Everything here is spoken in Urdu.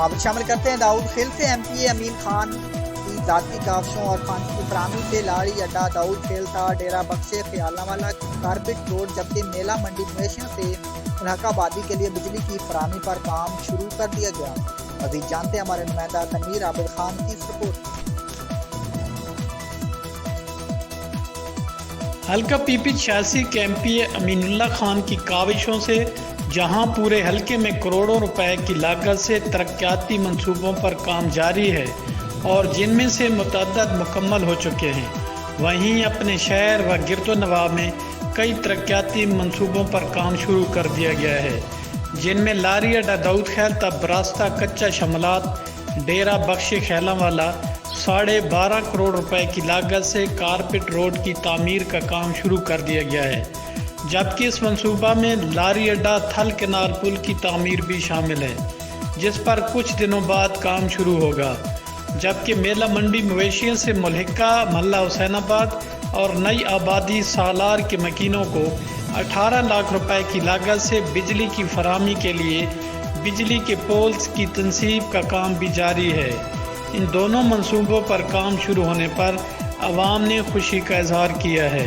اب شامل کرتے ہیں داؤد خیل سے ایم پی اے امین خان کی ذاتی کاوشوں اور فنڈز کی فراہمی سے لاڑی اڈا داؤد خیل تھا ڈیرہ بخش خیالہ والا کارپٹ روڈ، جبکہ میلہ منڈی مویشیوں سے ملحقہ آبادی کے لیے بجلی کی فراہمی پر کام شروع کر دیا گیا۔ مزید جانتے ہیں ہمارے نمائندہ تنویر عابد خان کی اس رپورٹ۔ حلقہ پی پی 86 کے ایم پی اے امین اللہ خان کی کاوشوں سے جہاں پورے حلقے میں کروڑوں روپے کی لاگت سے ترقیاتی منصوبوں پر کام جاری ہے اور جن میں سے متعدد مکمل ہو چکے ہیں، وہیں اپنے شہر و گرد و نواح میں کئی ترقیاتی منصوبوں پر کام شروع کر دیا گیا ہے، جن میں لاڑی اڈا داؤد خیل تک براستہ کچا شملات ڈیرہ بخش خیالہ والا 12.5 کروڑ روپے کی لاگت سے کارپٹ روڈ کی تعمیر کا کام شروع کر دیا گیا ہے، جبکہ اس منصوبہ میں لاڑی اڈا تھل کنار پل کی تعمیر بھی شامل ہے، جس پر کچھ دنوں بعد کام شروع ہوگا، جبکہ میلہ منڈی مویشیوں سے ملحقہ محلہ حسین آباد اور نئی آبادی سالار کے مکینوں کو 18 لاکھ روپے کی لاگت سے بجلی کی فراہمی کے لیے بجلی کے پولز کی تنصیب کا کام بھی جاری ہے۔ ان دونوں منصوبوں پر کام شروع ہونے پر عوام نے خوشی کا اظہار کیا ہے۔